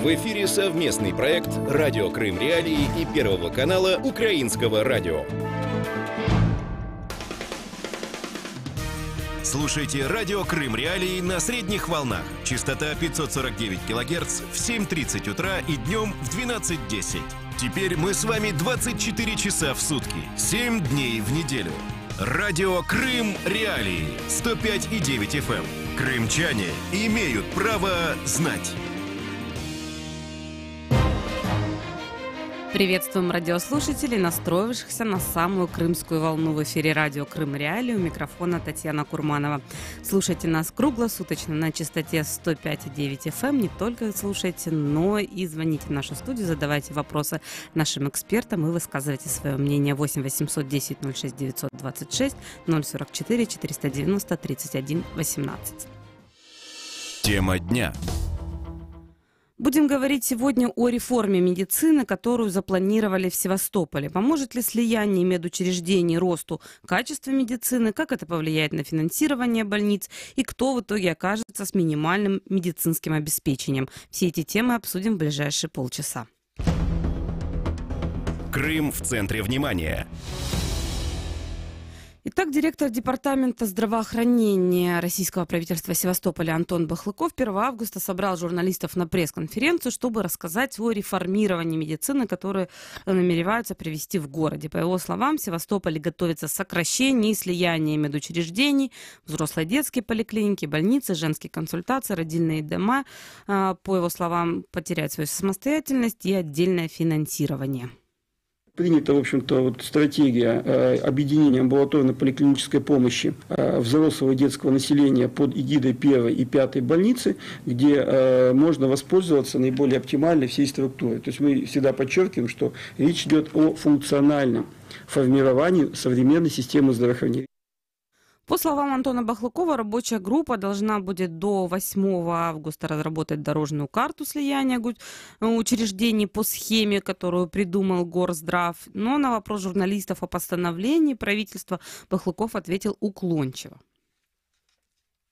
В эфире совместный проект «Радио Крым Реалии» и Первого канала Украинского радио. Слушайте «Радио Крым Реалии» на средних волнах. Частота 549 кГц в 7:30 утра и днем в 12:10. Теперь мы с вами 24 часа в сутки, 7 дней в неделю. Радио Крым Реалии 105,9 FM. Крымчане имеют право знать. Приветствуем радиослушателей, настроившихся на самую крымскую волну. В эфире радио Крым Реалии, у микрофона Татьяна Курманова. Слушайте нас круглосуточно на частоте 105,9 FM. Не только слушайте, но и звоните в нашу студию, задавайте вопросы нашим экспертам и высказывайте свое мнение. 8 810 06 926 044 490 31 18. Тема дня. Будем говорить сегодня о реформе медицины, которую запланировали в Севастополе. Поможет ли слияние медучреждений росту качества медицины, как это повлияет на финансирование больниц и кто в итоге окажется с минимальным медицинским обеспечением. Все эти темы обсудим в ближайшие полчаса. Крым в центре внимания. Итак, директор департамента здравоохранения российского правительства Севастополя Антон Бахлыков 1 августа собрал журналистов на пресс-конференцию, чтобы рассказать о реформировании медицины, которое намереваются привести в городе. По его словам, в Севастополе готовится сокращение и слияние медучреждений, взрослые детские поликлиники, больницы, женские консультации, родильные дома, по его словам, потерять свою самостоятельность и отдельное финансирование. Принята, в общем-то, стратегия объединения амбулаторно-поликлинической помощи взрослого и детского населения под эгидой 1 и 5 больницы, где можно воспользоваться наиболее оптимальной всей структурой. То есть мы всегда подчеркиваем, что речь идет о функциональном формировании современной системы здравоохранения. По словам Антона Бахлыкова, рабочая группа должна будет до 8 августа разработать дорожную карту слияния учреждений по схеме, которую придумал Горздрав. Но на вопрос журналистов о постановлении правительства Бахлыков ответил уклончиво.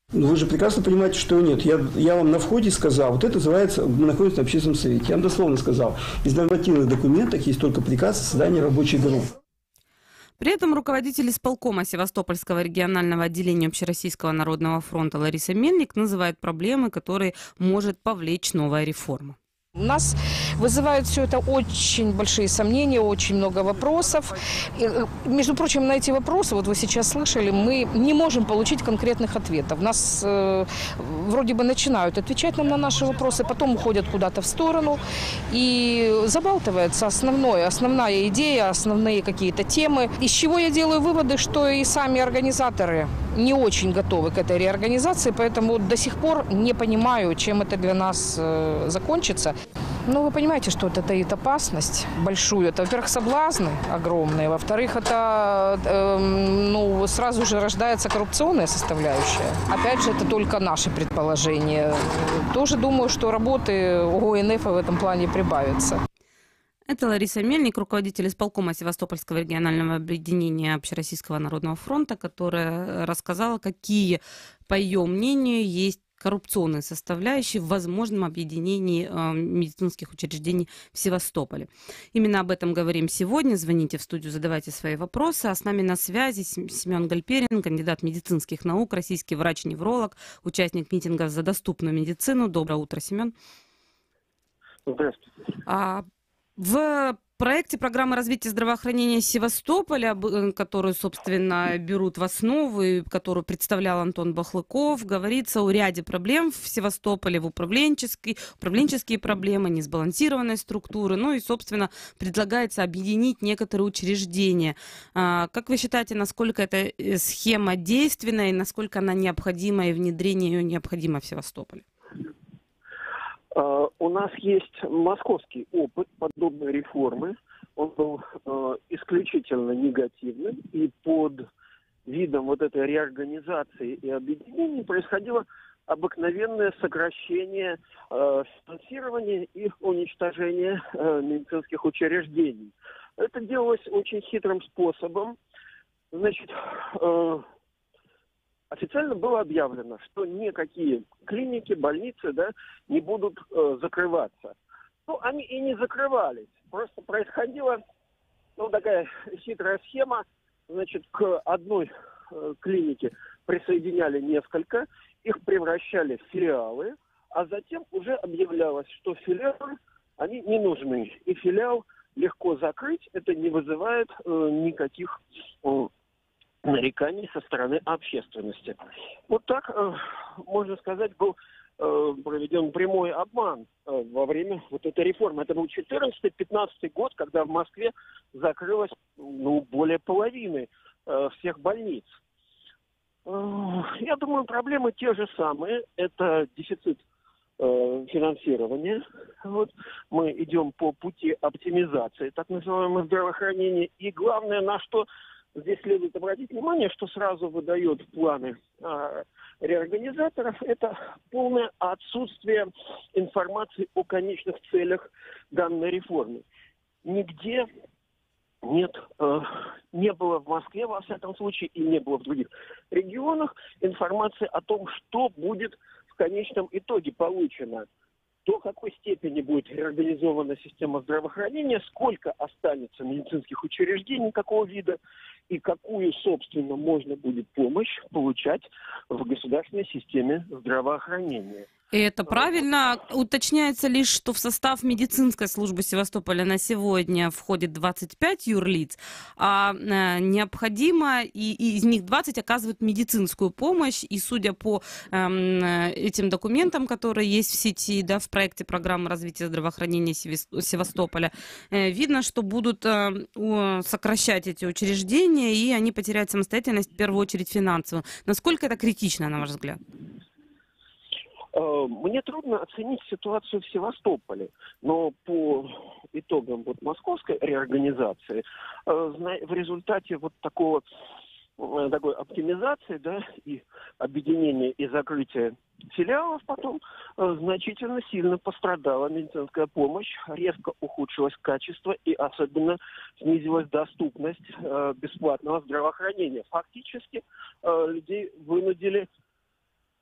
Вы же прекрасно понимаете, что нет. Я вам на входе сказал, вот это называется, находится в общественном совете. Я вам дословно сказал, из нормативных документов есть только приказ о создании рабочей группы. При этом руководитель исполкома Севастопольского регионального отделения Общероссийского народного фронта Лариса Мельник называет проблемы, которые может повлечь новая реформа. У нас вызывает все это очень большие сомнения, очень много вопросов. И, между прочим, на эти вопросы, вот вы сейчас слышали, мы не можем получить конкретных ответов. Нас вроде бы начинают отвечать нам на наши вопросы, потом уходят куда-то в сторону. И забалтывается основная идея, основные какие-то темы. Из чего я делаю выводы, что и сами организаторы не очень готовы к этой реорганизации, поэтому до сих пор не понимаю, чем это для нас закончится. Ну, вы понимаете, что это таит опасность большую. Это, во-первых, соблазны огромные. Во-вторых, это сразу же рождается коррупционная составляющая. Опять же, это только наши предположения. Тоже думаю, что работы ОНФ в этом плане прибавится. Это Лариса Мельник, руководитель исполкома Севастопольского регионального объединения Общероссийского народного фронта, которая рассказала, какие, по ее мнению, есть коррупционные составляющие в возможном объединении медицинских учреждений в Севастополе. Именно об этом говорим сегодня. Звоните в студию, задавайте свои вопросы. А с нами на связи Семен Гальперин, кандидат медицинских наук, российский врач-невролог, участник митингов за доступную медицину. Доброе утро, Семен. Здравствуйте. В проекте программы развития здравоохранения Севастополя, которую, собственно, берут в основу и которую представлял Антон Бахлыков, говорится о ряде проблем в Севастополе, в управленческие проблемы, несбалансированной структуры, ну и, собственно, предлагается объединить некоторые учреждения. Как вы считаете, насколько эта схема действенна и насколько она необходима и внедрение ее необходимо в Севастополе? У нас есть московский опыт подобной реформы. Он был исключительно негативным, и под видом вот этой реорганизации и объединения происходило обыкновенное сокращение финансирования и уничтожение медицинских учреждений. Это делалось очень хитрым способом. Значит, официально было объявлено, что никакие клиники, больницы, да, не будут закрываться. Ну, они и не закрывались. Просто происходила, ну, такая хитрая схема. Значит, к одной клинике присоединяли несколько, их превращали в филиалы, а затем уже объявлялось, что филиалы, они не нужны. И филиал легко закрыть, это не вызывает никаких нареканий со стороны общественности. Вот так, можно сказать, был проведен прямой обман во время вот этой реформы. Это был 14-15 год, когда в Москве закрылось более половины всех больниц. Я думаю, проблемы те же самые. Это дефицит финансирования. Вот. Мы идем по пути оптимизации так называемого здравоохранения. И главное, на что здесь следует обратить внимание, что сразу выдает планы реорганизаторов, это полное отсутствие информации о конечных целях данной реформы. Нигде не было в Москве, во всяком случае, и не было в других регионах информации о том, что будет в конечном итоге получено. До какой степени будет реорганизована система здравоохранения, сколько останется медицинских учреждений, какого вида, и какую, собственно, можно будет помощь получать в государственной системе здравоохранения. И это правильно. Уточняется лишь, что в состав медицинской службы Севастополя на сегодня входит 25 юрлиц, а необходимо, и из них 20 оказывают медицинскую помощь. И судя по этим документам, которые есть в сети, да, в проекте программы развития здравоохранения Севастополя, видно, что будут сокращать эти учреждения, и они потеряют самостоятельность, в первую очередь, финансовую. Насколько это критично, на ваш взгляд? Мне трудно оценить ситуацию в Севастополе, но по итогам московской реорганизации, в результате такой оптимизации, да, и объединения и закрытия филиалов потом, значительно сильно пострадала медицинская помощь, резко ухудшилось качество и особенно снизилась доступность бесплатного здравоохранения. Фактически людей вынудили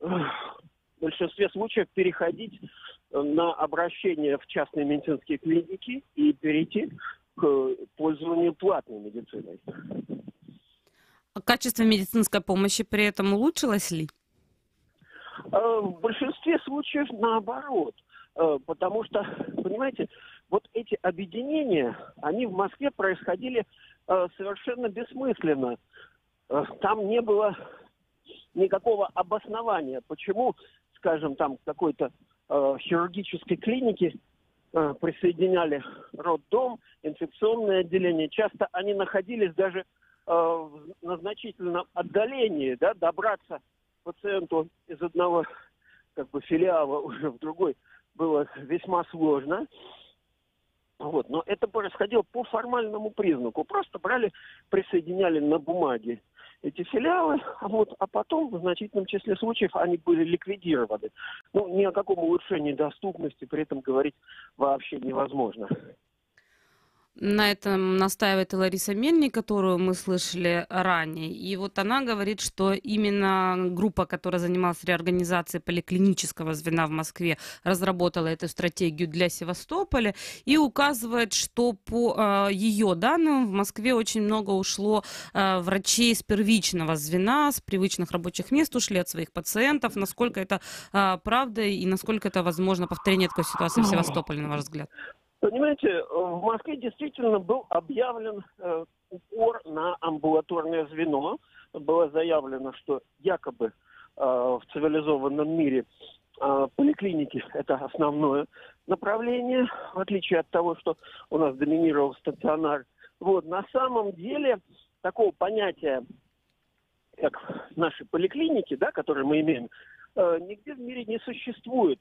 в большинстве случаев переходить на обращение в частные медицинские клиники и перейти к пользованию платной медициной. А качество медицинской помощи при этом улучшилось ли? В большинстве случаев наоборот. Потому что, понимаете, вот эти объединения, они в Москве происходили совершенно бессмысленно. Там не было никакого обоснования, почему, скажем, там какой-то хирургической клинике присоединяли роддом, инфекционное отделение. Часто они находились даже на значительном отдалении, да, добраться пациенту из одного филиала уже в другой было весьма сложно. Вот. Но это происходило по формальному признаку. Просто брали, присоединяли на бумаге эти филиалы, а потом в значительном числе случаев они были ликвидированы. Ни о каком улучшении доступности при этом говорить вообще невозможно. На этом настаивает и Лариса Мельник, которую мы слышали ранее. И вот она говорит, что именно группа, которая занималась реорганизацией поликлинического звена в Москве, разработала эту стратегию для Севастополя и указывает, что по ее данным в Москве очень много ушло врачей с первичного звена, с привычных рабочих мест, ушли от своих пациентов. Насколько это правда и насколько это возможно повторение такой ситуации в Севастополе, на ваш взгляд? Понимаете, в Москве действительно был объявлен упор на амбулаторное звено. Было заявлено, что якобы в цивилизованном мире поликлиники – это основное направление, в отличие от того, что у нас доминировал стационар. Вот. На самом деле такого понятия, как наши поликлиники, да, которые мы имеем, нигде в мире не существует.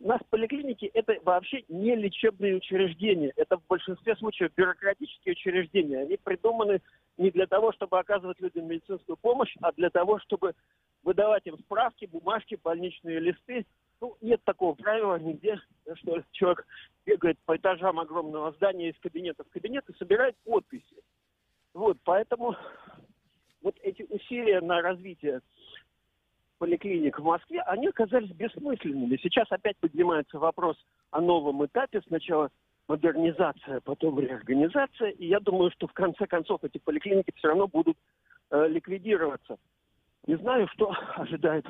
У нас поликлиники – это вообще не лечебные учреждения. Это в большинстве случаев бюрократические учреждения. Они придуманы не для того, чтобы оказывать людям медицинскую помощь, а для того, чтобы выдавать им справки, бумажки, больничные листы. Нет такого правила нигде, что человек бегает по этажам огромного здания из кабинета в кабинет и собирает подписи. Вот, поэтому вот эти усилия на развитие поликлиник в Москве, они оказались бессмысленными. Сейчас опять поднимается вопрос о новом этапе. Сначала модернизация, потом реорганизация. И я думаю, что в конце концов эти поликлиники все равно будут ликвидироваться. Не знаю, что ожидает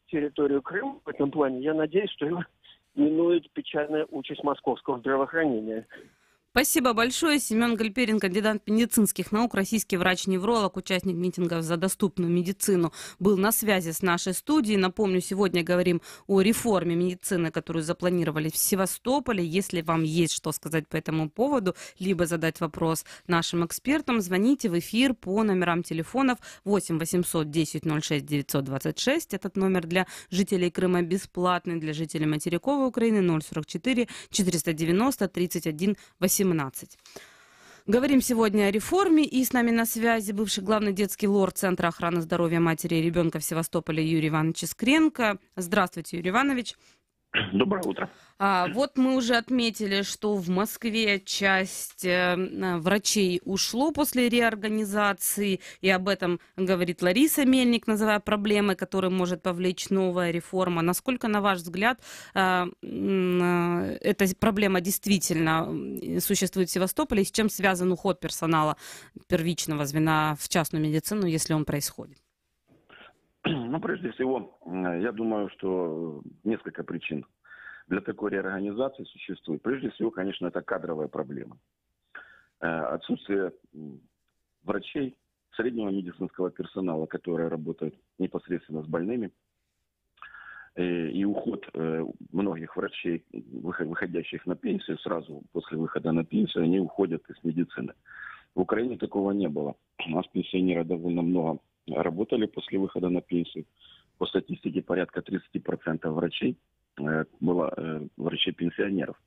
территорию Крыма в этом плане. Я надеюсь, что его минует печальная участь московского здравоохранения. Спасибо большое. Семен Гальперин, кандидат медицинских наук, российский врач-невролог, участник митингов за доступную медицину, был на связи с нашей студией. Напомню, сегодня говорим о реформе медицины, которую запланировали в Севастополе. Если вам есть что сказать по этому поводу, либо задать вопрос нашим экспертам, звоните в эфир по номерам телефонов 8 800 10 06 926. Этот номер для жителей Крыма бесплатный, для жителей материковой Украины 044 490 31 18. Говорим сегодня о реформе, и с нами на связи бывший главный детский лорд Центра охраны здоровья матери и ребенка в Севастополе Юрий Иванович Искренко. Здравствуйте, Юрий Иванович. Доброе утро. Вот мы уже отметили, что в Москве часть врачей ушло после реорганизации, и об этом говорит Лариса Мельник, называя проблемы, которые может повлечь новая реформа. Насколько, на ваш взгляд, эта проблема действительно существует в Севастополе, и с чем связан уход персонала первичного звена в частную медицину, если он происходит? Ну, прежде всего, я думаю, что несколько причин для такой реорганизации существует. Прежде всего, конечно, это кадровая проблема. Отсутствие врачей, среднего медицинского персонала, который работает непосредственно с больными, и уход многих врачей, выходящих на пенсию, сразу после выхода на пенсию, они уходят из медицины. В Украине такого не было. У нас пенсионеры довольно много работали после выхода на пенсию. По статистике порядка 30% врачей было врачей-пенсионеров.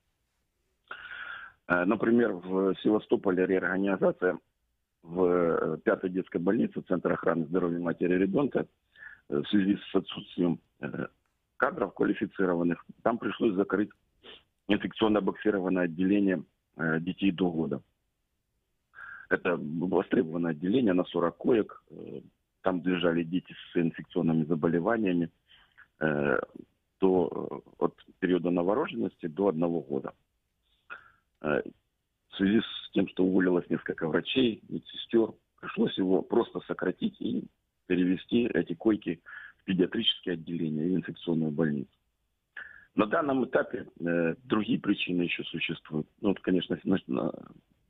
Например, в Севастополе реорганизация в 5-й детской больнице Центра охраны здоровья матери и ребенка в связи с отсутствием кадров квалифицированных, там пришлось закрыть инфекционно-бактериальное отделение детей до года. Это востребованное отделение на 40 коек. Там лежали дети с инфекционными заболеваниями от периода новорожденности до 1 года. В связи с тем, что уволилось несколько врачей, медсестер, пришлось его просто сократить и перевести эти койки в педиатрические отделения и инфекционную больницу. На данном этапе другие причины еще существуют. Ну, вот, конечно,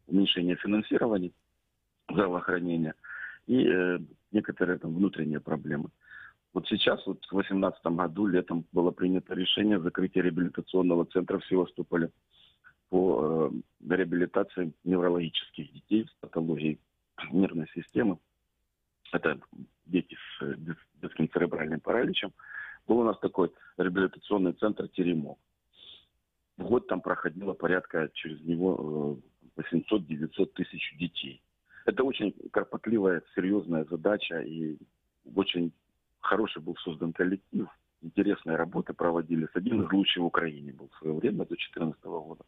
уменьшение финансирования здравоохранения и некоторые там внутренние проблемы. Вот сейчас, в 2018 году, летом, было принято решение закрытия реабилитационного центра в Севастополе по реабилитации неврологических детей с патологией нервной системы. Это дети с детским церебральным параличем. Был у нас такой реабилитационный центр «Теремок». В год там проходило порядка через него 800-900 тысяч детей. Это очень кропотливая, серьезная задача, и очень хороший был создан коллектив. Интересные работы проводились. Один из лучших в Украине был в свое время, до 2014 года.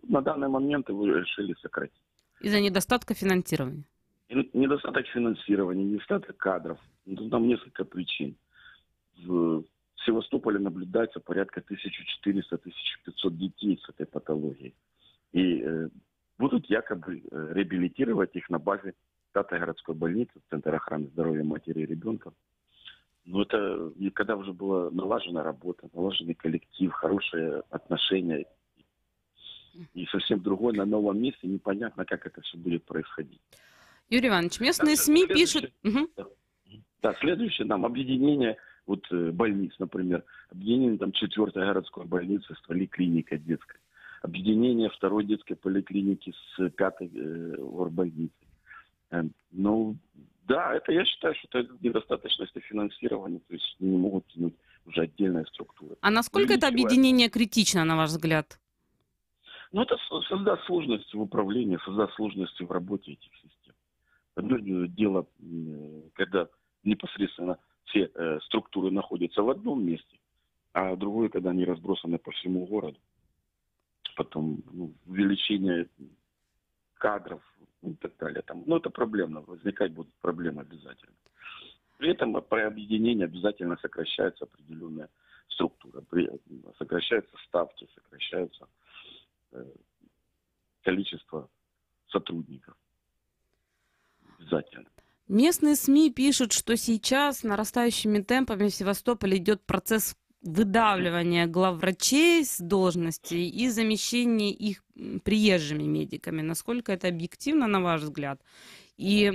На данный момент его решили сократить. Из-за недостатка финансирования? Недостаток финансирования, недостаток кадров. Там несколько причин. В Севастополе наблюдается порядка 1400-1500 детей с этой патологией. И будут якобы реабилитировать их на базе 5-й городской больницы, Центра охраны здоровья матери и ребенка. Но это когда уже была налажена работа, налаженный коллектив, хорошие отношения. И совсем другое на новом месте, непонятно, как это все будет происходить. Юрий Иванович, местные СМИ пишут... Да, следующее нам объединение больниц, например. Объединение 4-й городской больницы с поликлиникой детской. Объединение 2-й детской поликлиники с 5-й горбольницей. Ну, да, это я считаю, что это недостаточность финансирования, то есть не могут тянуть уже отдельные структуры. А насколько это объединение критично, на ваш взгляд? Ну, это создаст сложности в управлении, создаст сложности в работе этих систем. Одно дело, когда непосредственно все структуры находятся в одном месте, а другое, когда они разбросаны по всему городу. Потом увеличение кадров, и так далее. Там, это проблемно, возникать будут проблемы обязательно. При этом при объединении обязательно сокращается определенная структура, сокращаются ставки, сокращается количество сотрудников. Обязательно. Местные СМИ пишут, что сейчас нарастающими темпами в Севастополе идет процесс выдавливания главврачей с должностей и замещения их приезжими медиками. Насколько это объективно, на ваш взгляд? И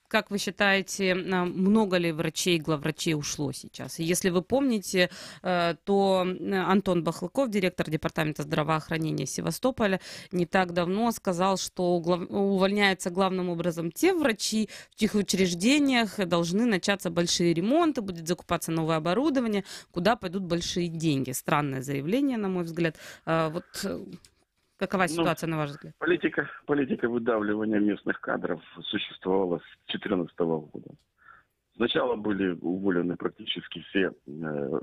как вы считаете, много ли врачей, главврачей ушло сейчас? И если вы помните, то Антон Бахлыков, директор департамента здравоохранения Севастополя, не так давно сказал, что увольняются главным образом те врачи, в чьих учреждениях должны начаться большие ремонты, будет закупаться новое оборудование, куда пойдут большие деньги. Странное заявление, на мой взгляд. Какова ситуация, на ваш взгляд? Политика выдавливания местных кадров существовала с 2014 года. Сначала были уволены практически все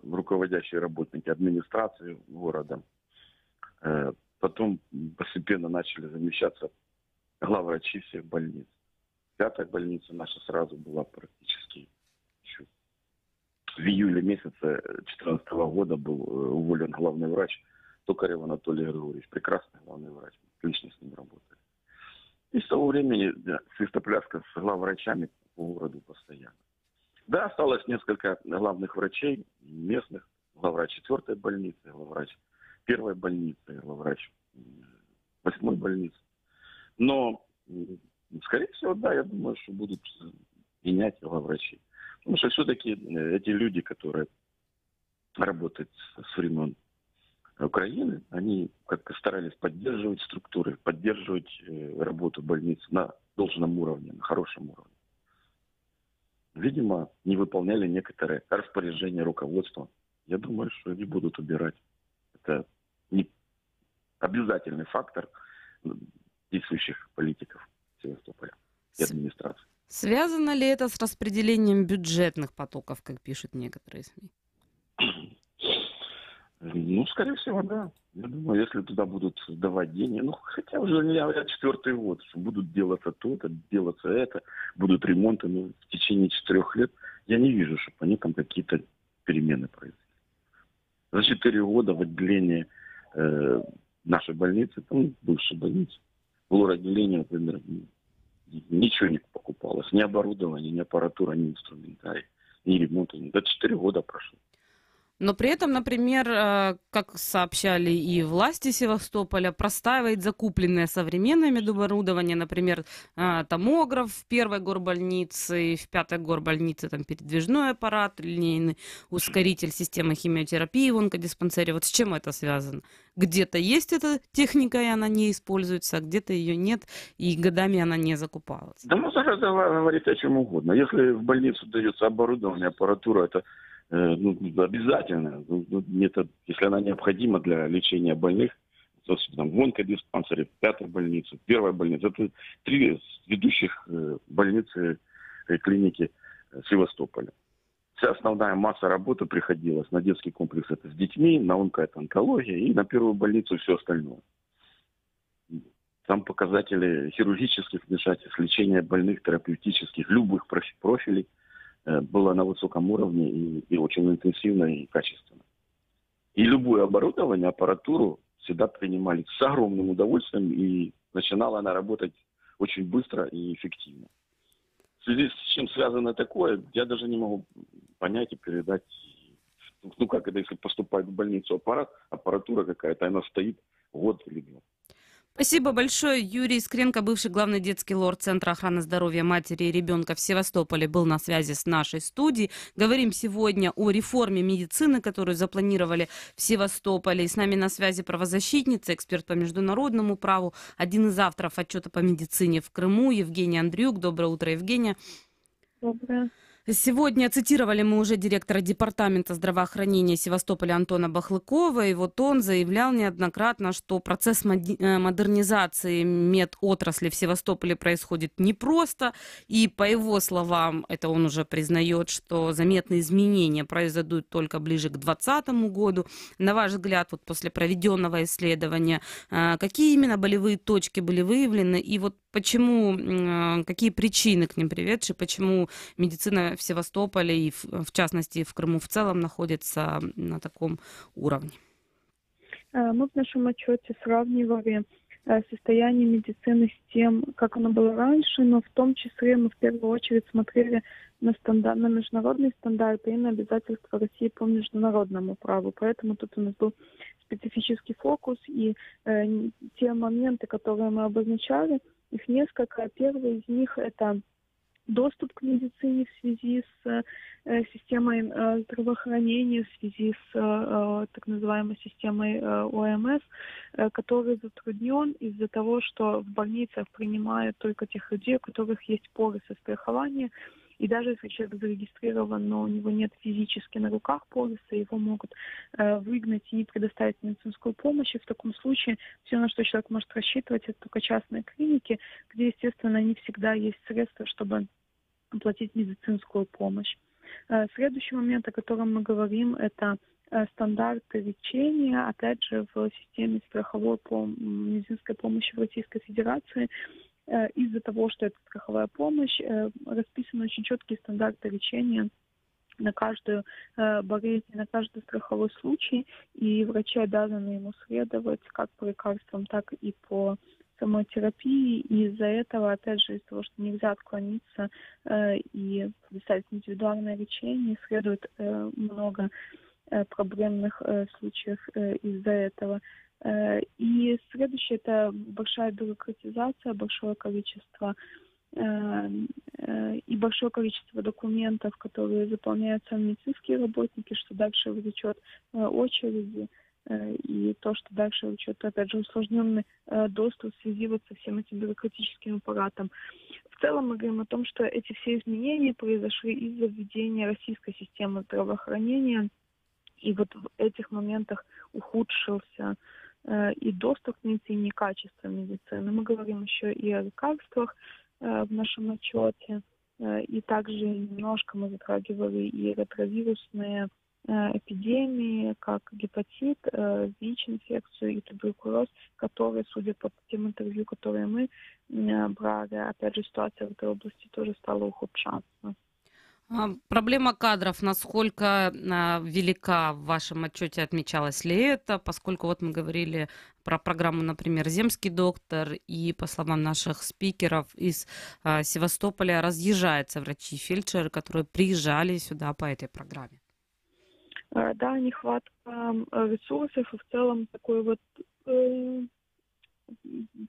руководящие работники администрации города. Потом постепенно начали замещаться главврачи всех больниц. 5-я больница наша сразу была практически еще в июле месяце 2014 года был уволен главный врач Токарев Анатолий Григорьевич, прекрасный главный врач, отлично с ним работали. И с того времени свистопляска с главврачами по городу постоянно. Да, осталось несколько главных врачей местных, главврач 4-й больницы, главврач 1-й больницы, главврач 8-й больницы. Но, скорее всего, да, я думаю, что будут менять главврачей. Потому что все-таки эти люди, которые работают с времен Украины, они как-то старались поддерживать структуры, поддерживать работу больниц на должном уровне, на хорошем уровне. Видимо, не выполняли некоторые распоряжения руководства. Я думаю, что они будут убирать. Это не обязательный фактор действующих политиков Севастополя и администрации. Связано ли это с распределением бюджетных потоков, как пишут некоторые СМИ? Скорее всего, да. Я думаю, если туда будут давать деньги, хотя уже не 4-й год, что будут делаться то-то, делаться это, будут ремонты, в течение 4 лет, я не вижу, чтобы они там какие-то перемены произошли. За 4 года в отделении нашей больницы, там бывшей больницы, было отделение, например, ничего не покупалось, ни оборудование, ни аппаратура, ни инструментарий, ни ремонта. За 4 года прошло. Но при этом, например, как сообщали и власти Севастополя, простаивает закупленное современное медоборудование, например, томограф в 1-й горбольнице, в 5-й горбольнице там передвижной аппарат, линейный ускоритель системы химиотерапии в онкодиспансере. Вот с чем это связано? Где-то есть эта техника, и она не используется, а где-то ее нет, и годами она не закупалась. Да можно говорить о чем угодно. Если в больницу дается оборудование, аппаратура, это обязательно. Это, если она необходима для лечения больных, то там, в онкодиспансере, 5-й больнице, 1-й больнице, это 3 ведущих больницы и клиники Севастополя. Вся основная масса работы приходилась на детский комплекс это с детьми, на онкология и на 1-ю больницу все остальное. Там показатели хирургических вмешательств, лечения больных, терапевтических, любых профилей было на высоком уровне и очень интенсивно и качественно. И любое оборудование, аппаратуру всегда принимали с огромным удовольствием, и начинала она работать очень быстро и эффективно. В связи с чем связано такое, я даже не могу понять и передать. Как это, если поступает в больницу аппаратура какая-то, она стоит год или 2. Спасибо большое. Юрий Искренко, бывший главный детский лор Центра охраны здоровья матери и ребенка в Севастополе, был на связи с нашей студией. Говорим сегодня о реформе медицины, которую запланировали в Севастополе. И с нами на связи правозащитница, эксперт по международному праву, один из авторов отчета по медицине в Крыму, Евгения Андрюк. Доброе утро, Евгения. Доброе. Сегодня цитировали мы уже директора департамента здравоохранения Севастополя Антона Бахлыкова, и вот он заявлял неоднократно, что процесс модернизации медотрасли в Севастополе происходит непросто, и по его словам, это он уже признает, что заметные изменения произойдут только ближе к 2020 году. На ваш взгляд, вот после проведенного исследования, какие именно болевые точки были выявлены, и вот почему, какие причины к ним приведшие, почему медицина в Севастополе и, в частности, в Крыму в целом находится на таком уровне? Мы в нашем отчете сравнивали состояние медицины с тем, как оно было раньше, но в том числе мы в первую очередь смотрели на международные стандарты и на обязательства России по международному праву. Поэтому тут у нас был специфический фокус, и те моменты, которые мы обозначали, их несколько. Первый из них – это доступ к медицине в связи с системой здравоохранения, в связи с так называемой системой ОМС, который затруднен из-за того, что в больницах принимают только тех людей, у которых есть полисы страхования. И даже если человек зарегистрирован, но у него нет физически на руках полиса, его могут выгнать и не предоставить медицинскую помощь. И в таком случае все, на что человек может рассчитывать, это только частные клиники, где, естественно, не всегда есть средства, чтобы оплатить медицинскую помощь. Следующий момент, о котором мы говорим, это стандарты лечения, опять же, в системе страховой медицинской помощи в Российской Федерации. Из-за того, что это страховая помощь, расписаны очень четкие стандарты лечения на каждую болезнь, на каждый страховой случай, и врачи обязаны ему следовать как по лекарствам, так и по самой терапии. И из-за этого, опять же, из-за того, что нельзя отклониться и предоставить индивидуальное лечение, следует много проблемных случаев из-за этого. И следующее – это большая бюрократизация, большое количество документов, которые заполняются медицинские работники, что дальше влечет очереди, и то, что дальше влечет, опять же, усложненный доступ в связи вот со всем этим бюрократическим аппаратом. В целом мы говорим о том, что эти все изменения произошли из-за введения российской системы здравоохранения, и вот в этих моментах ухудшился и доступ к медицине, и качество медицины. Мы говорим еще и о лекарствах в нашем отчете, и также немножко мы затрагивали и ретровирусные эпидемии, как гепатит, ВИЧ-инфекцию и туберкулез, которые, судя по тем интервью, которые мы брали, опять же, ситуация в этой области тоже стала ухудшаться. Проблема кадров, насколько велика в вашем отчете, отмечалось ли это, поскольку вот мы говорили про программу, например, «Земский доктор», и, по словам наших спикеров, из Севастополя разъезжаются врачи-фельдшеры, которые приезжали сюда по этой программе. Да, нехватка ресурсов и в целом такой вот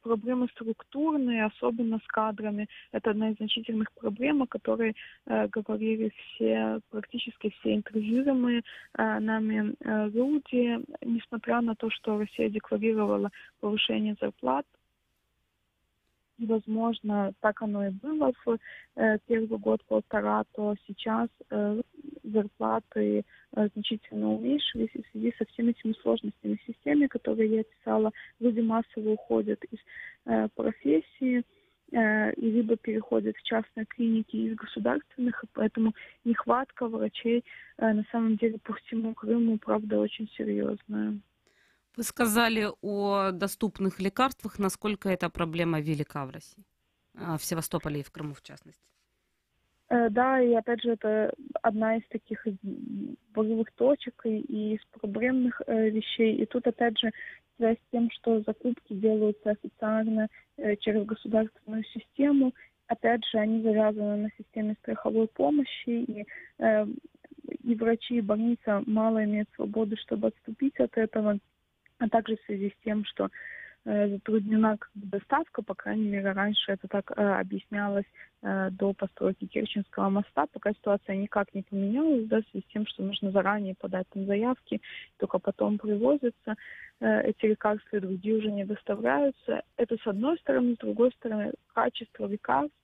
проблемы структурные, особенно с кадрами. Это одна из значительных проблем, о которой говорили практически все интервьюируемые нами люди. Несмотря на то, что Россия декларировала повышение зарплат, и, возможно, так оно и было в первый год-полтора, то сейчас зарплаты значительно уменьшились, и в связи со всеми этими сложностями в системе, которые я писала, люди массово уходят из профессии и либо переходят в частные клиники из государственных, и поэтому нехватка врачей на самом деле по всему Крыму, правда, очень серьезная. Вы сказали о доступных лекарствах. Насколько эта проблема велика в России? В Севастополе и в Крыму, в частности. Да, и опять же, это одна из таких болевых точек и из проблемных вещей. И тут, опять же, связь с тем, что закупки делаются официально через государственную систему. Опять же, они завязаны на системе страховой помощи, и врачи, и больница мало имеют свободы, чтобы отступить от этого. А также в связи с тем, что затруднена доставка, по крайней мере, раньше это так объяснялось до постройки Керченского моста, пока ситуация никак не поменялась, да, в связи с тем, что нужно заранее подать там заявки, только потом привозятся эти лекарства, и другие уже не доставляются. Это с одной стороны, с другой стороны, качество лекарств,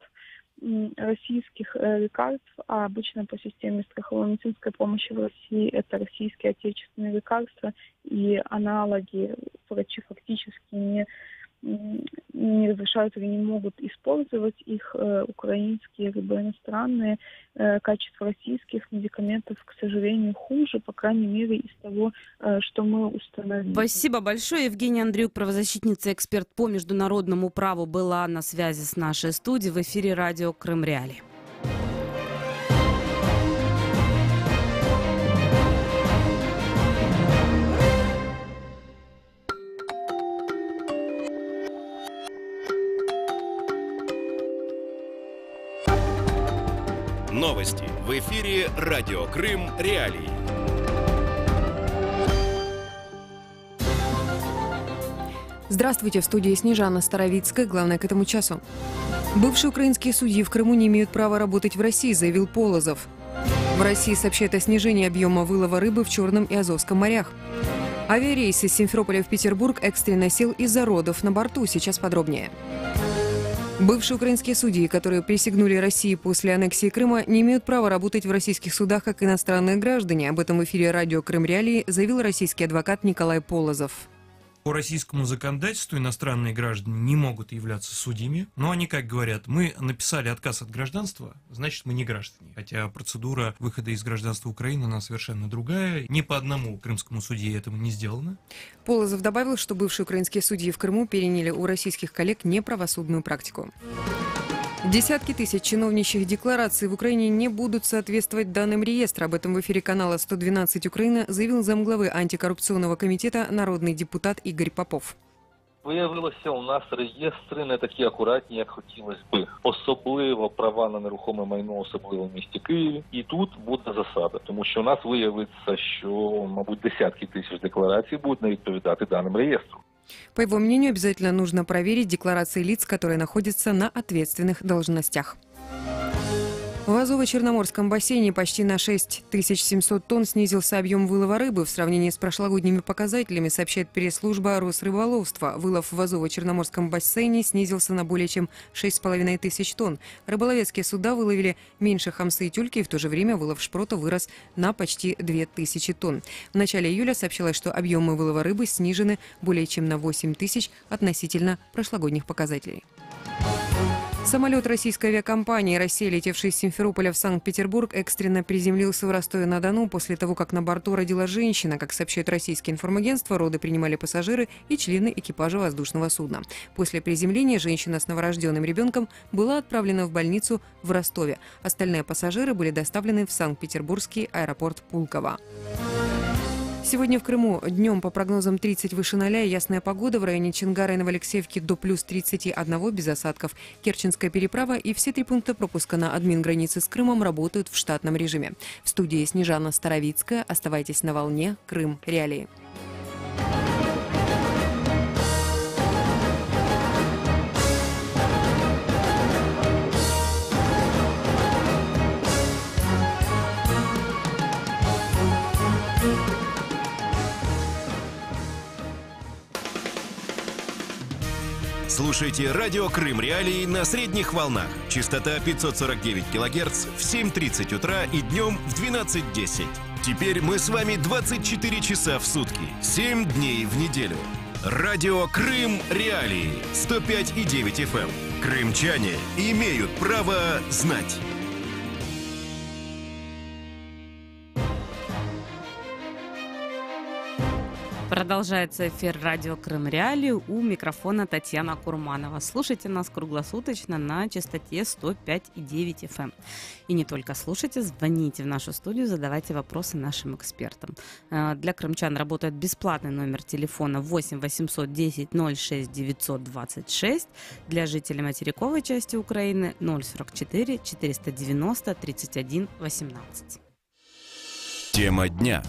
российских лекарств, а обычно по системе страховой медицинской помощи в России это российские отечественные лекарства, и аналоги врачи фактически не не разрешают или не могут использовать их украинские либо иностранные. Качество российских медикаментов, к сожалению, хуже, по крайней мере, из того, что мы установили. Спасибо большое. Евгения Андрюк, правозащитница, эксперт по международному праву, была на связи с нашей студией в эфире радио Крым Реалии. Новости в эфире радио Крым Реалии. Здравствуйте, в студии Снежана Старовицкая. Главное к этому часу. Бывшие украинские судьи в Крыму не имеют права работать в России, заявил Полозов. В России сообщают о снижении объема вылова рыбы в Черном и Азовском морях. Авиарейс из Симферополя в Петербург экстренно сел из-за родов на борту. Сейчас подробнее. Бывшие украинские судьи, которые присягнули России после аннексии Крыма, не имеют права работать в российских судах как иностранные граждане. Об этом в эфире радио Крым Реалии заявил российский адвокат Николай Полозов. По российскому законодательству иностранные граждане не могут являться судьями, но они, как говорят, мы написали отказ от гражданства, значит, мы не граждане. Хотя процедура выхода из гражданства Украины, она совершенно другая. Ни по одному крымскому судье этому не сделано. Полозов добавил, что бывшие украинские судьи в Крыму переняли у российских коллег неправосудную практику. Десятки тысяч чиновничьих деклараций в Украине не будут соответствовать данным реестра. Об этом в эфире канала 112 Украина заявил замглави антикорупційного комітету народний депутат Ігор Попов. Виявилося, у нас реєстри не такі акуратні, як хотілося би. Особливо права на нерухоме майно, особливо в місті Києві. І тут буде засада, тому що у нас виявиться, що, мабуть, десятки тисяч декларацій будуть не відповідати даним реєстру. По его мнению, обязательно нужно проверить декларации лиц, которые находятся на ответственных должностях. В Азово-Черноморском бассейне почти на 6700 тонн снизился объем вылова рыбы в сравнении с прошлогодними показателями, сообщает пресс-служба Росрыболовства. Вылов в Азово-Черноморском бассейне снизился на более чем 6500 тонн. Рыболовецкие суда выловили меньше хамсы и тюльки, и в то же время вылов шпрота вырос на почти 2000 тонн. В начале июля сообщалось, что объемы вылова рыбы снижены более чем на 8000 относительно прошлогодних показателей. Самолет российской авиакомпании «Россия», летевший из Симферополя в Санкт-Петербург, экстренно приземлился в Ростове-на-Дону после того, как на борту родила женщина. Как сообщают российские информагентства, роды принимали пассажиры и члены экипажа воздушного судна. После приземления женщина с новорожденным ребенком была отправлена в больницу в Ростове. Остальные пассажиры были доставлены в Санкт-Петербургский аэропорт Пулково. Сегодня в Крыму днем по прогнозам 30 выше 0, ясная погода, в районе Чингара и Новоалексеевки до плюс 31 без осадков. Керченская переправа и все 3 пункта пропуска на админгранице с Крымом работают в штатном режиме. В студии Снежана Старовицкая. Оставайтесь на волне Крым Реалии. Слушайте радио Крым Реалии на средних волнах. Частота 549 кГц в 7:30 утра и днем в 12:10. Теперь мы с вами 24 часа в сутки, 7 дней в неделю. Радио Крым Реалии 105,9 FM. Крымчане имеют право знать. Продолжается эфир радио Крым Реалии. У микрофона Татьяна Курманова. Слушайте нас круглосуточно на частоте 105,9 FM. И не только слушайте, звоните в нашу студию, задавайте вопросы нашим экспертам. Для крымчан работает бесплатный номер телефона 8 800 10 06 926. Для жителей материковой части Украины 044 490 31 18. Тема дня.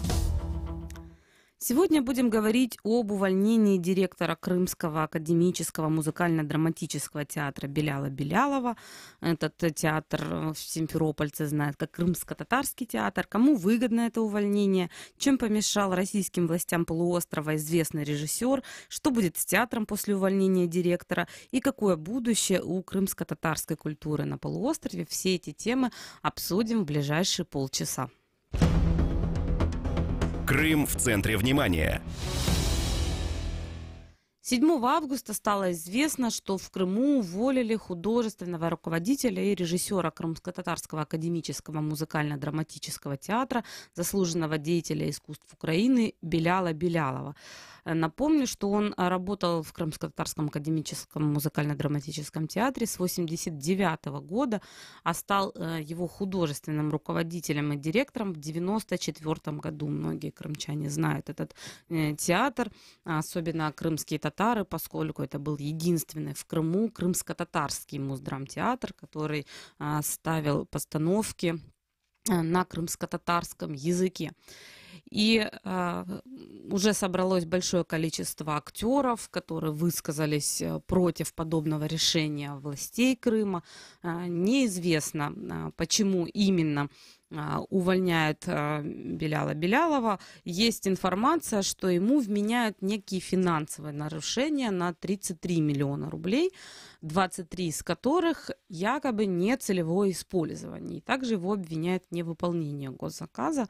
Сегодня будем говорить об увольнении директора Крымского академического музыкально-драматического театра Беляла Белялова. Этот театр симферопольцы знают как Крымско-татарский театр. Кому выгодно это увольнение? Чем помешал российским властям полуострова известный режиссер? Что будет с театром после увольнения директора? И какое будущее у крымско-татарской культуры на полуострове? Все эти темы обсудим в ближайшие полчаса. Крым в центре внимания. 7 августа стало известно, что в Крыму уволили художественного руководителя и режиссера Крымско-татарского академического музыкально-драматического театра, заслуженного деятеля искусств Украины Беляла Белялова. Напомню, что он работал в Крымско-татарском академическом музыкально-драматическом театре с 1989 года, а стал его художественным руководителем и директором в 1994 году. Многие крымчане знают этот театр, особенно крымские татары, поскольку это был единственный в Крыму крымско-татарский муздрамтеатр, который ставил постановки на крымско-татарском языке. И уже собралось большое количество актеров, которые высказались против подобного решения властей Крыма. Неизвестно, почему именно увольняют Беляла Белялова. Есть информация, что ему вменяют некие финансовые нарушения на 33 миллиона рублей, 23 из которых якобы не целевое использование. И также его обвиняют в невыполнении госзаказа,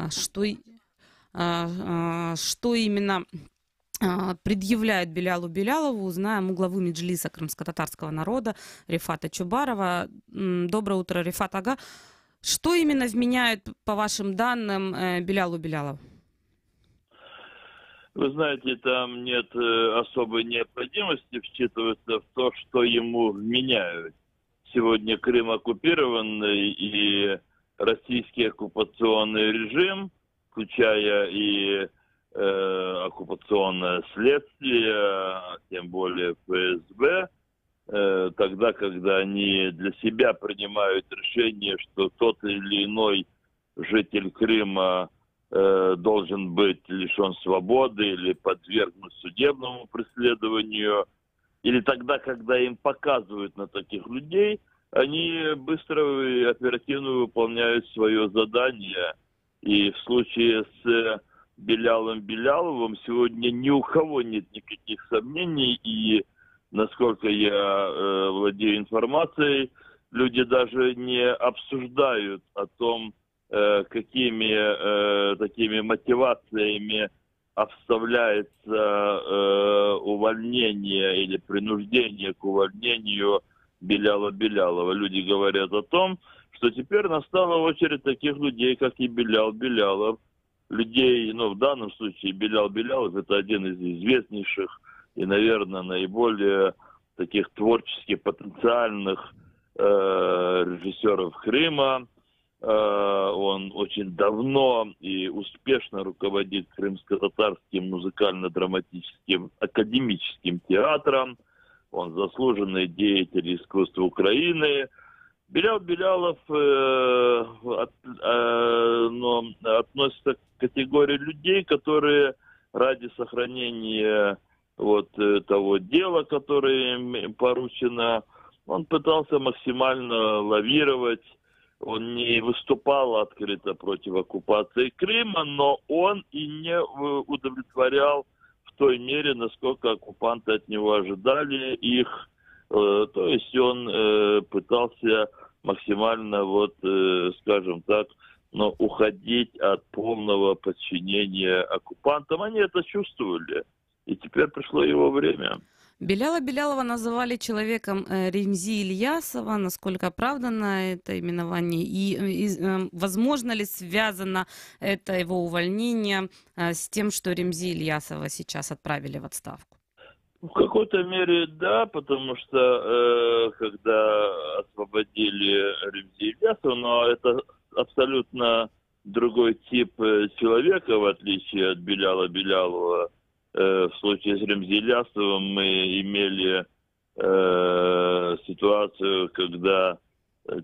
что именно предъявляет Белялу Белялову, узнаем у главы Меджлиса крымско-татарского народа Рифата Чубарова. Доброе утро, Рифат ага. Что именно вменяет, по вашим данным, Белялу Белялову? Вы знаете, там нет особой необходимости вчитываться в то, что ему вменяют. Сегодня Крым оккупированный, и российский оккупационный режим, включая и оккупационное следствие, тем более ФСБ, тогда, когда они для себя принимают решение, что тот или иной житель Крыма должен быть лишен свободы или подвергнут судебному преследованию, или тогда, когда им показывают на таких людей, они быстро и оперативно выполняют свое задание. И в случае с Белялом Беляловым сегодня ни у кого нет никаких сомнений, и насколько я владею информацией, люди даже не обсуждают о том, какими такими мотивациями обставляется увольнение или принуждение к увольнению Беляла Белялова. Люди говорят о том, что теперь настала очередь таких людей, как и Белял Белялов. Людей, в данном случае Белял Белялов — это один из известнейших и, наверное, наиболее таких творчески потенциальных режиссеров Крыма. Он очень давно и успешно руководит Крымско-татарским музыкально-драматическим академическим театром. Он заслуженный деятель искусства Украины. Белял Белялов относится к категории людей, которые ради сохранения того дела, которое им поручено, он пытался максимально лавировать. Он не выступал открыто против оккупации Крыма, но он и не удовлетворял в той мере, насколько оккупанты от него ожидали их. То есть он пытался максимально, скажем так, уходить от полного подчинения оккупантам. Они это чувствовали. И теперь пришло его время. Беляла Белялова называли человеком Ремзи Ильясова. Насколько оправдано это именование? И возможно ли связано это его увольнение с тем, что Ремзи Ильясова сейчас отправили в отставку? В какой-то мере да, потому что когда освободили Ремзи Ильясова, но это абсолютно другой тип человека, в отличие от Беляла Белялова. В случае с Ремзи Ильясовым мы имели ситуацию, когда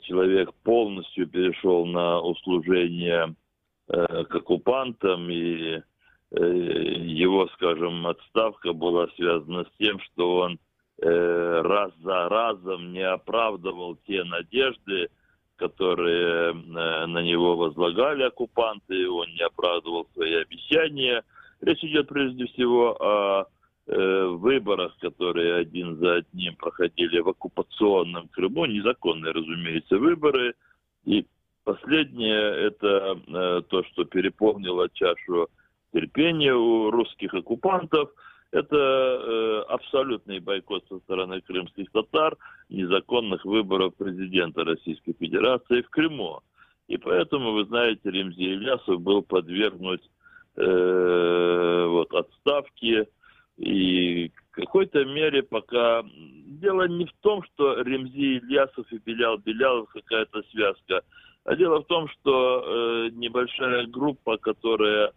человек полностью перешел на услужение к оккупантам, и его, скажем, отставка была связана с тем, что он раз за разом не оправдывал те надежды, которые на него возлагали оккупанты, он не оправдывал свои обещания. Речь идет прежде всего о выборах, которые один за одним проходили в оккупационном Крыму, незаконные, разумеется, выборы. И последнее – это то, что переполнило чашу терпения у русских оккупантов. Это абсолютный бойкот со стороны крымских татар незаконных выборов президента Российской Федерации в Крыму. И поэтому, вы знаете, Ремзи Ильясов был подвергнут отставке. И в какой-то мере пока дело не в том, что Ремзи Ильясов и Белял Белялов какая-то связка, а дело в том, что небольшая группа, которая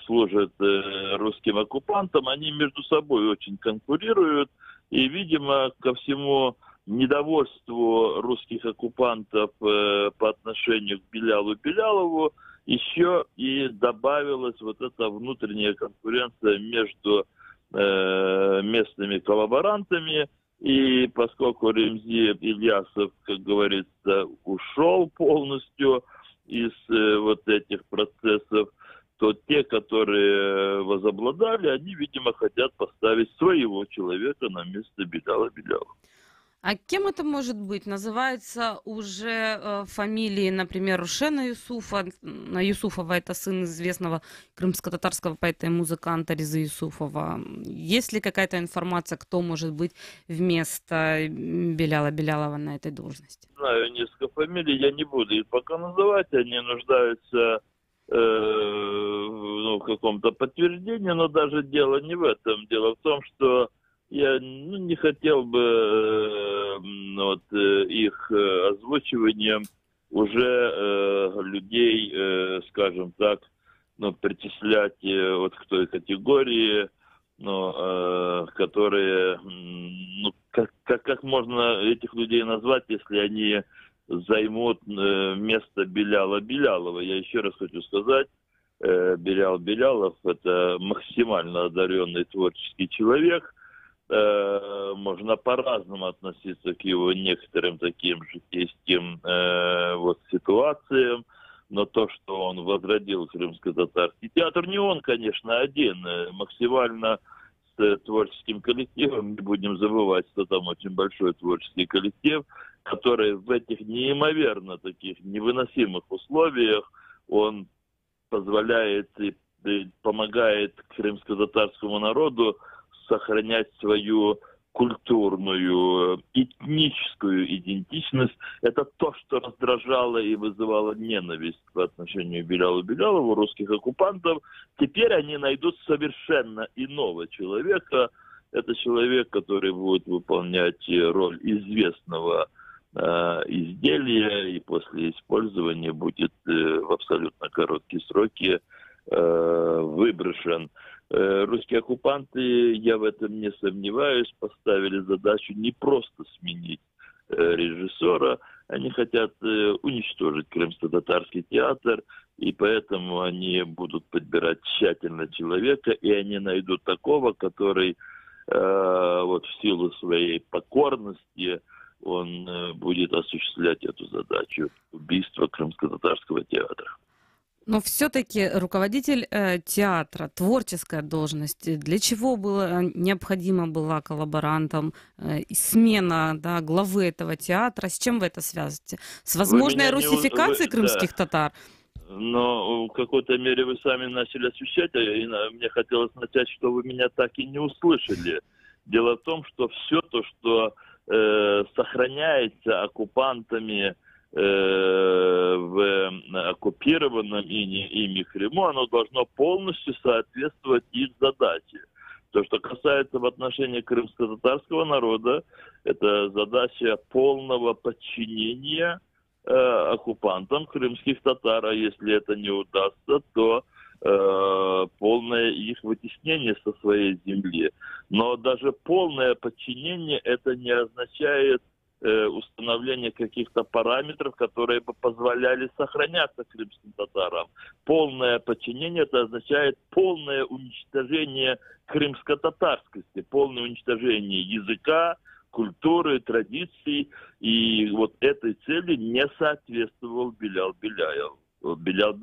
служит русским оккупантам, они между собой очень конкурируют. И, видимо, ко всему недовольству русских оккупантов по отношению к Белялу Белялову еще и добавилась вот эта внутренняя конкуренция между местными коллаборантами. И поскольку Ремзи Ильясов, как говорится, ушел полностью из вот этих процессов, то те, которые возобладали, они, видимо, хотят поставить своего человека на место Беляла Белялова. А кем это может быть? Называется уже фамилии, например, Рушена Юсуфова, это сын известного крымско-татарского поэта и музыканта Резы Юсуфова. Есть ли какая-то информация, кто может быть вместо Беляла Белялова на этой должности? Знаю несколько фамилий, я не буду их пока называть, они нуждаются в каком-то подтверждении, но даже дело не в этом. Дело в том, что я не хотел бы их озвучиванием уже людей, скажем так, причислять к той категории, которые, как можно этих людей назвать, если они займут место Беляла Белялова. Я еще раз хочу сказать, Белял Белялов – это максимально одаренный творческий человек. Можно по-разному относиться к его некоторым таким житейским ситуациям, но то, что он возродил крымско-татарский театр, не он, конечно, один. Максимально с творческим коллективом, не будем забывать, что там очень большой творческий коллектив, который в этих неимоверно таких невыносимых условиях, он позволяет и помогает крымско-татарскому народу сохранять свою культурную, этническую идентичность. Это то, что раздражало и вызывало ненависть по отношению к Белялу Белялову, русских оккупантов. Теперь они найдут совершенно иного человека. Это человек, который будет выполнять роль известного изделия и после использования будет в абсолютно короткие сроки выброшен. Русские оккупанты, я в этом не сомневаюсь, поставили задачу не просто сменить режиссера, они хотят уничтожить крымско-татарский театр, и поэтому они будут подбирать тщательно человека, и они найдут такого, который в силу своей покорности он будет осуществлять эту задачу убийства крымско-татарского театра. Но все-таки руководитель театра, творческая должность, для чего необходима была коллаборантом смена главы этого театра? С чем вы это связываете? С возможной русификацией крымских татар? Но в какой-то мере вы сами начали освещать, и мне хотелось начать, что вы меня так и не услышали. Дело в том, что все то, что сохраняется оккупантами в оккупированном ими Крыму, оно должно полностью соответствовать их задаче. То, что касается в отношении крымско-татарского народа, это задача полного подчинения оккупантам крымских татар, а если это не удастся, то полное их вытеснение со своей земли. Но даже полное подчинение это не означает установление каких-то параметров, которые бы позволяли сохраняться крымским татарам. Полное подчинение это означает полное уничтожение крымско-татарскости, полное уничтожение языка, культуры, традиций. И вот этой цели не соответствовал Белял Белялов. Белял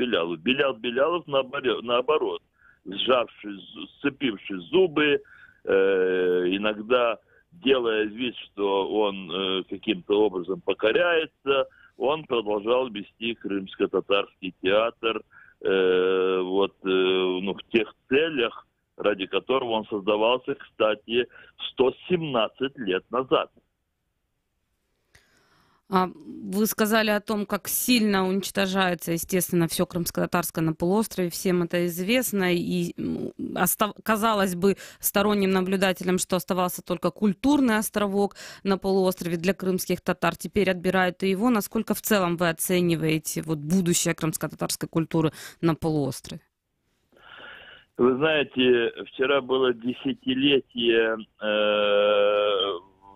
Белялов наоборот, сцепивший зубы, иногда делая вид, что он каким-то образом покоряется, он продолжал вести крымско-татарский театр в тех целях, ради которого он создавался, кстати, 117 лет назад. Вы сказали о том, как сильно уничтожается, естественно, все крымско-татарское на полуострове, всем это известно, и казалось бы сторонним наблюдателям, что оставался только культурный островок на полуострове для крымских татар, теперь отбирают и его. Насколько в целом вы оцениваете будущее крымско-татарской культуры на полуострове? Вы знаете, вчера было десятилетие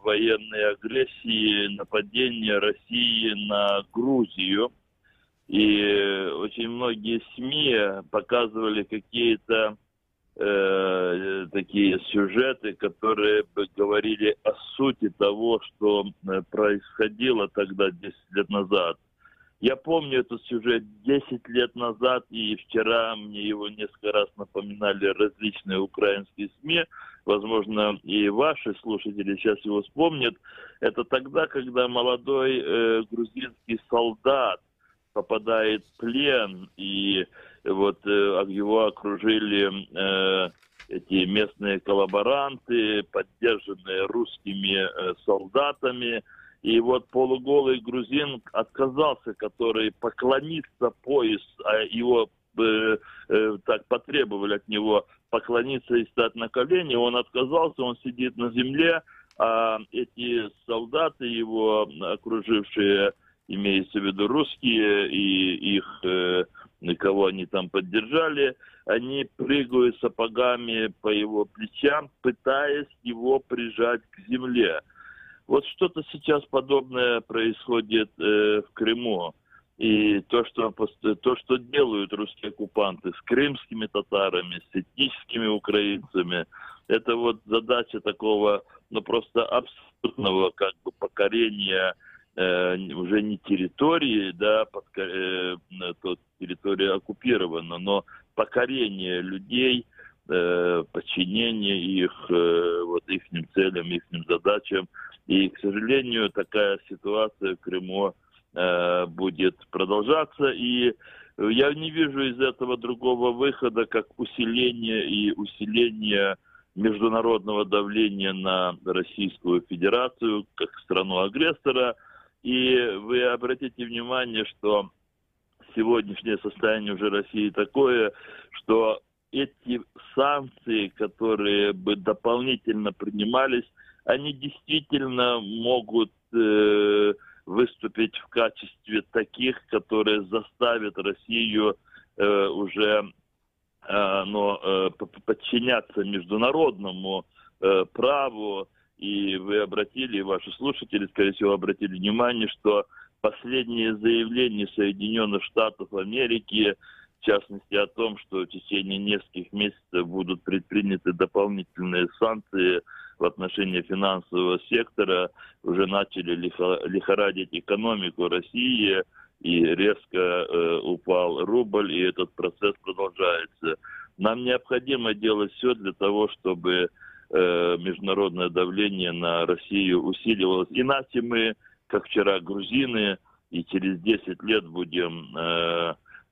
военной агрессии, нападения России на Грузию. И очень многие СМИ показывали какие-то такие сюжеты, которые бы говорили о сути того, что происходило тогда, 10 лет назад. Я помню этот сюжет 10 лет назад, и вчера мне его несколько раз напоминали различные украинские СМИ. Возможно, и ваши слушатели сейчас его вспомнят. Это тогда, когда молодой грузинский солдат попадает в плен, и вот его окружили эти местные коллаборанты, поддержанные русскими солдатами. И вот полуголый грузин отказался, который поклониться пояс, а его так потребовали от него поклониться и стать на колени. Он отказался, он сидит на земле, а эти солдаты, его окружившие, имеется в виду русские и их, кого они там поддержали, они прыгают сапогами по его плечам, пытаясь его прижать к земле. Вот что-то сейчас подобное происходит в Крыму. И то, что делают русские оккупанты с крымскими татарами, с этническими украинцами, это вот задача такого, просто абсолютного покорения уже не территории, да, территория оккупирована, но покорение людей, подчинение их ихним целям, ихним задачам. И, к сожалению, такая ситуация в Крыму будет продолжаться. И я не вижу из этого другого выхода, как усиление международного давления на Российскую Федерацию, как страну-агрессора. И вы обратите внимание, что сегодняшнее состояние уже России такое, что эти санкции, которые бы дополнительно принимались, они действительно могут выступить в качестве таких, которые заставят Россию уже подчиняться международному праву. И вы обратили, ваши слушатели, скорее всего, обратили внимание, что последние заявления Соединенных Штатов Америки, в частности о том, что в течение нескольких месяцев будут предприняты дополнительные санкции в отношении финансового сектора, уже начали лихорадить экономику России, и резко упал рубль, и этот процесс продолжается. Нам необходимо делать все для того, чтобы международное давление на Россию усиливалось. Иначе мы, как вчера грузины, и через 10 лет будем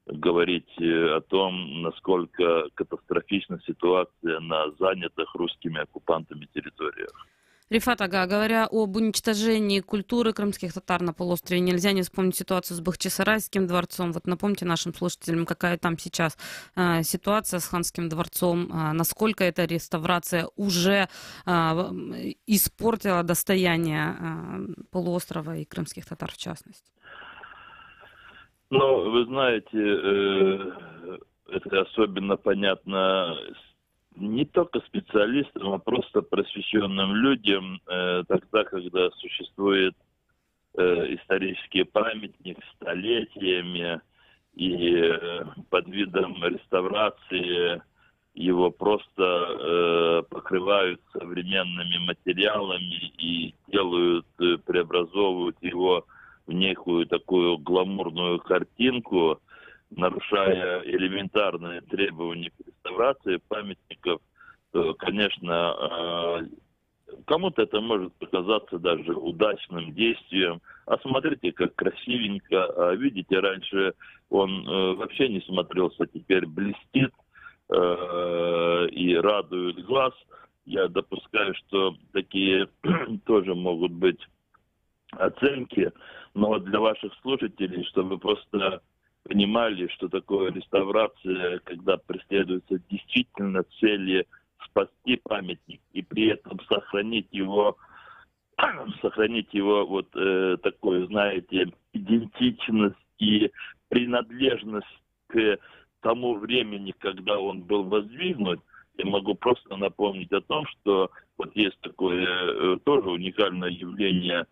говорить о том, насколько катастрофична ситуация на занятых русскими оккупантами территориях. Рифат Ага, говоря об уничтожении культуры крымских татар на полуострове, нельзя не вспомнить ситуацию с Бахчисарайским дворцом. Вот напомните нашим слушателям, какая там сейчас ситуация с Ханским дворцом, насколько эта реставрация уже испортила достояние полуострова и крымских татар в частности. Ну, вы знаете, это особенно понятно не только специалистам, а просто просвещенным людям, тогда, когда существует исторический памятник столетиями, и под видом реставрации его просто покрывают современными материалами и преобразовывают его в некую такую гламурную картинку, нарушая элементарные требования к реставрации памятников, то, конечно, кому-то это может показаться даже удачным действием. А смотрите, как красивенько. Видите, раньше он вообще не смотрелся, теперь блестит. и радуют глаз. Я допускаю, что такие тоже могут быть оценки, но для ваших слушателей, чтобы вы просто понимали, что такое реставрация, когда преследуются действительно цели спасти памятник и при этом сохранить его вот такой, знаете, идентичность и принадлежность к тому времени, когда он был воздвигнут. Я могу просто напомнить о том, что вот есть такое тоже уникальное явление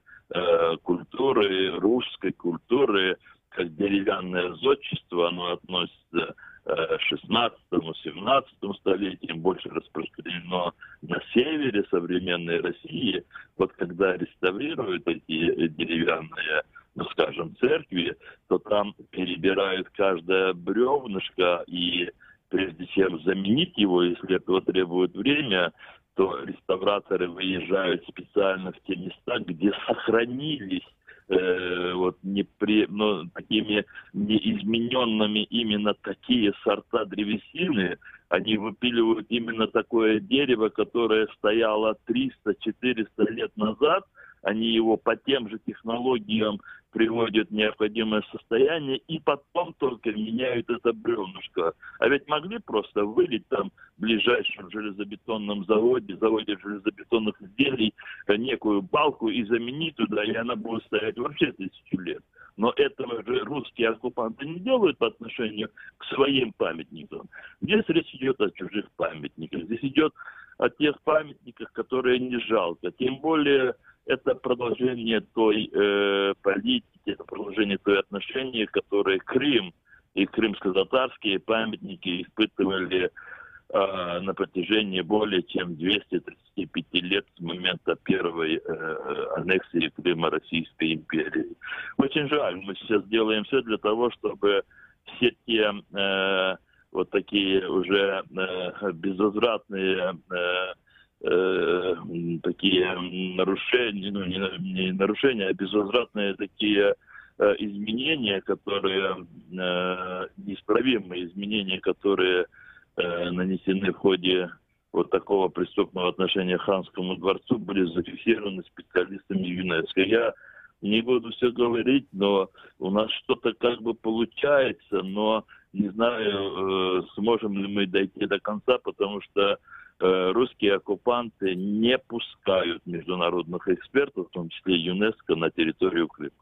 культуры, русской культуры, как деревянное зодчество. Оно относится к 16-17 столетиям, больше распространено на севере современной России. Вот когда реставрируют эти деревянные, ну скажем, церкви, то там перебирают каждое бревнышко, и прежде чем заменить его, если этого требует время, то реставраторы выезжают специально в те места, где сохранились такими неизмененными именно такие сорта древесины. Они выпиливают именно такое дерево, которое стояло 300-400 лет назад. Они его по тем же технологиям приводят в необходимое состояние и потом только меняют это бревнышко. А ведь могли просто вылить там в ближайшем железобетонном заводе железобетонных изделий некую балку и заменить туда, и она будет стоять вообще 1000 лет. Но этого же русские оккупанты не делают по отношению к своим памятникам. Здесь речь идет о чужих памятниках. Здесь идет о тех памятниках, которые не жалко. Тем более это продолжение той политики, это продолжение той отношения, которые Крым и крымско-татарские памятники испытывали на протяжении более чем 235 лет с момента первой аннексии Крыма Российской империи. Очень жаль, мы сейчас делаем все для того, чтобы все те вот такие уже безвозвратные такие нарушения, не нарушения, а безвозвратные такие изменения, которые, неисправимые изменения, которые нанесены в ходе вот такого преступного отношения к Ханскому дворцу, были зафиксированы специалистами ЮНЕСКО. Я не буду все говорить, но у нас что-то как бы получается, но не знаю, сможем ли мы дойти до конца, потому что русские оккупанты не пускают международных экспертов, в том числе ЮНЕСКО, на территорию Крыма.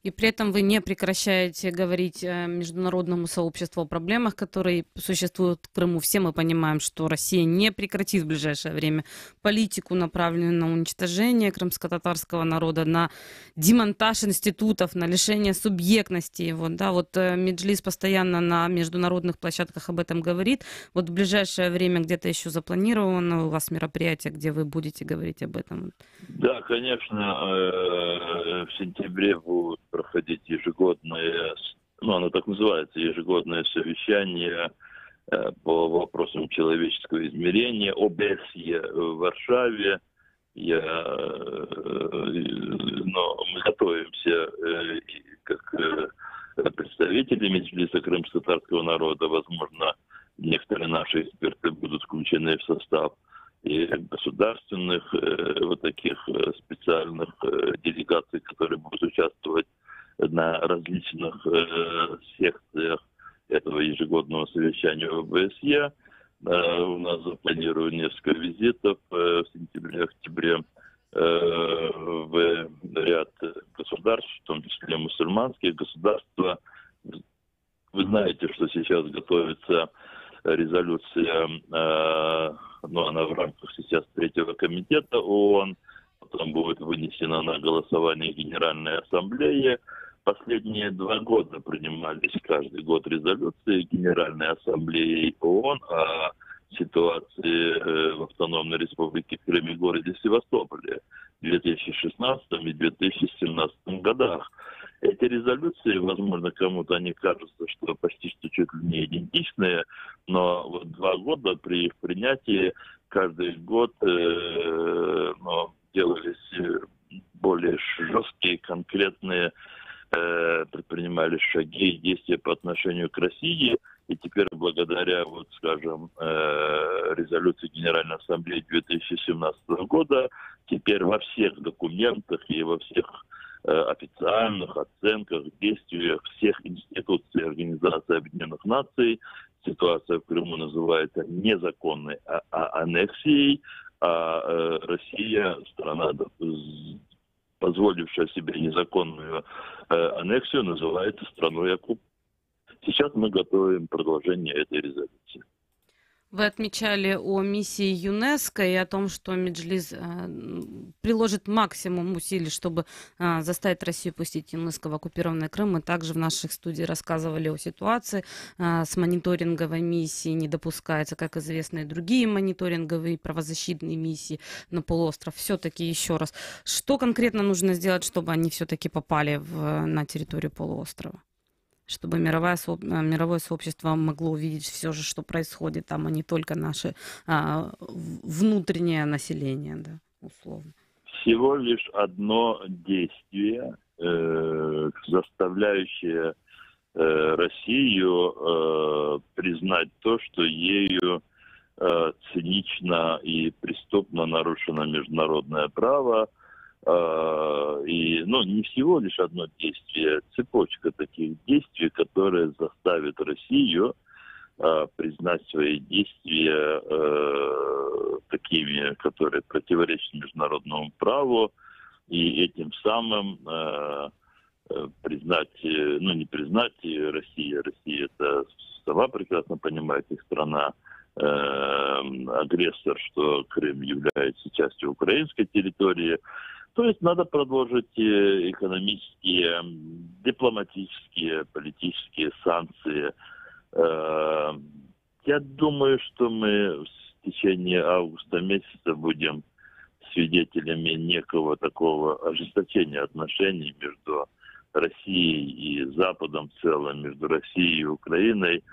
И при этом вы не прекращаете говорить международному сообществу о проблемах, которые существуют в Крыму. Все мы понимаем, что Россия не прекратит в ближайшее время политику, направленную на уничтожение крымско-татарского народа, на демонтаж институтов, на лишение субъектности его. Да, вот Меджлис постоянно на международных площадках об этом говорит. Вот в ближайшее время где-то еще запланировано у вас мероприятие, где вы будете говорить об этом? Да, конечно, в сентябре будут проходить ежегодное, оно так называется, ежегодное совещание по вопросам человеческого измерения ОБСЕ в Варшаве. Мы готовимся как представители Меджлиса крымско-татарского народа. Возможно, некоторые наши эксперты будут включены в состав и государственных вот таких специальных делегаций, которые будут участвовать на различных секциях этого ежегодного совещания ОБСЕ. У нас запланировано несколько визитов в сентябре-октябре в ряд государств, в том числе мусульманских государств. Вы знаете, что сейчас готовится резолюция, она в рамках сейчас 3-го комитета ООН, потом будет вынесена на голосование Генеральной Ассамблеи. Последние 2 года принимались каждый год резолюции Генеральной Ассамблеи ООН о ситуации в Автономной Республике Крым и городе Севастополе в 2016 и 2017 годах. Эти резолюции, возможно, кому-то они кажутся, что почти что чуть ли не идентичные, но вот 2 года при их принятии каждый год делались более жесткие, конкретные, предпринимались шаги и действия по отношению к России. И теперь благодаря, вот, скажем, резолюции Генеральной Ассамблеи 2017 года, теперь во всех документах и во всех официальных оценках, действиях всех институций Организации Объединенных Наций ситуация в Крыму называется незаконной аннексией, а Россия, страна, позволившая себе незаконную аннексию, называется страной оккупантом. Сейчас мы готовим продолжение этой резолюции. Вы отмечали о миссии ЮНЕСКО и о том, что Меджлис приложит максимум усилий, чтобы заставить Россию пустить ЮНЕСКО в оккупированный Крым. Мы также в нашей студии рассказывали о ситуации с мониторинговой миссией. Не допускается, как известно, и другие мониторинговые правозащитные миссии на полуостров. Все-таки еще раз, что конкретно нужно сделать, чтобы они все-таки попали на территорию полуострова? Чтобы мировое сообщество могло увидеть все же, что происходит там, а не только наше внутреннее население, да, условно. Всего лишь одно действие, заставляющее Россию признать то, что ею цинично и преступно нарушено международное право. И, не всего лишь одно действие, цепочка таких действий, которые заставят Россию признать свои действия такими, которые противоречат международному праву, и этим самым признать, не признать Россию. Россия это сама прекрасно понимает, их страна агрессор, что Крым является частью украинской территории. То есть надо продолжить экономические, дипломатические, политические санкции. Я думаю, что мы в течение августа месяца будем свидетелями некого такого ожесточения отношений между Россией и Западом в целом, между Россией и Украиной,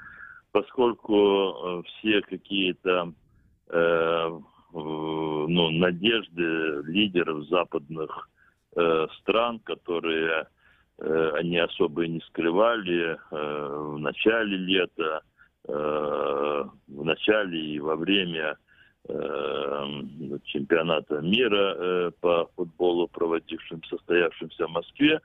поскольку все какие-то надежды лидеров западных стран, которые они особо и не скрывали в начале лета, в начале и во время чемпионата мира по футболу, состоявшимся в Москве,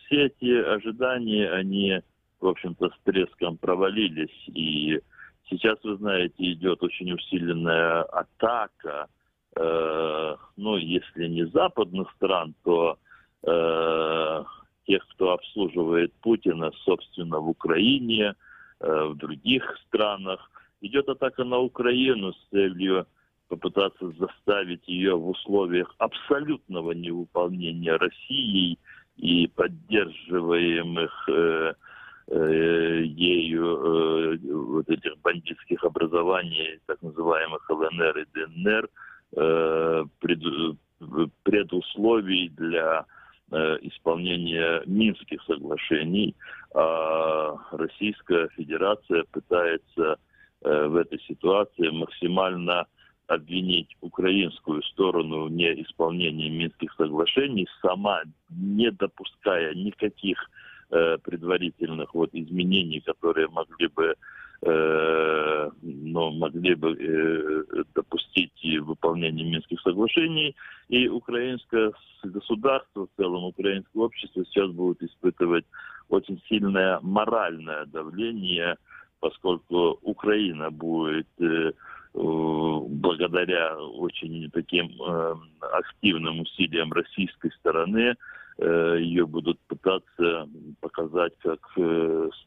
все эти ожидания, они, в общем-то, с треском провалились. И сейчас, вы знаете, идет очень усиленная атака, если не западных стран, то тех, кто обслуживает Путина, собственно, в Украине, в других странах. Идет атака на Украину с целью попытаться заставить ее в условиях абсолютного невыполнения Россией и поддерживаемых ею вот этих бандитских образований, так называемых ЛНР и ДНР, предусловий для исполнения Минских соглашений. А Российская Федерация пытается в этой ситуации максимально обвинить украинскую сторону в неисполнении Минских соглашений, сама не допуская никаких предварительных изменений, которые могли бы допустить выполнение Минских соглашений. И украинское государство, в целом украинское общество сейчас будет испытывать очень сильное моральное давление, поскольку Украина будет благодаря очень таким активным усилиям российской стороны, ее будут пытаться показать как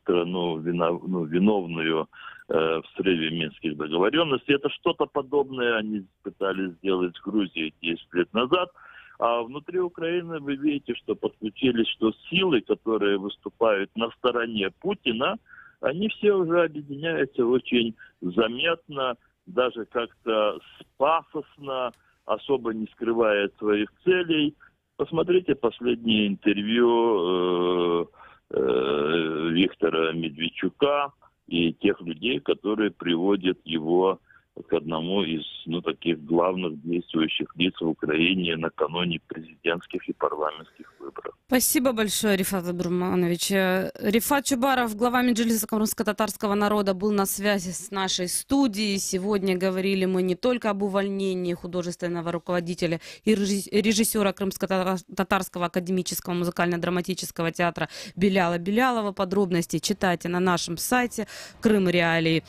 страну виновную в срыве Минских договоренностей. Это что-то подобное они пытались сделать в Грузии 10 лет назад. А внутри Украины вы видите, что подключились, что силы, которые выступают на стороне Путина, они все уже объединяются очень заметно, даже как-то пафосно, особо не скрывая своих целей. Посмотрите последнее интервью Виктора Медведчука и тех людей, которые приводят его к одному из таких главных действующих лиц в Украине накануне президентских и парламентских выборов. Спасибо большое, Рифат Абдурманович. Рифат Чубаров, глава Меджлиса крымско-татарского народа, был на связи с нашей студией. Сегодня говорили мы не только об увольнении художественного руководителя и режиссера Крымско-татарского академического музыкально-драматического театра Беляла Белялова. Подробности читайте на нашем сайте Крым Реалии.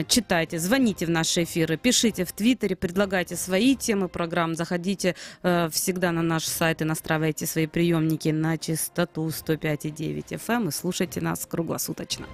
Читайте, звоните в наши эфиры, пишите в Твиттере, предлагайте свои темы программ, заходите всегда на наш сайт и настраивайте свои приемники на частоту 105,9 FM и слушайте нас круглосуточно.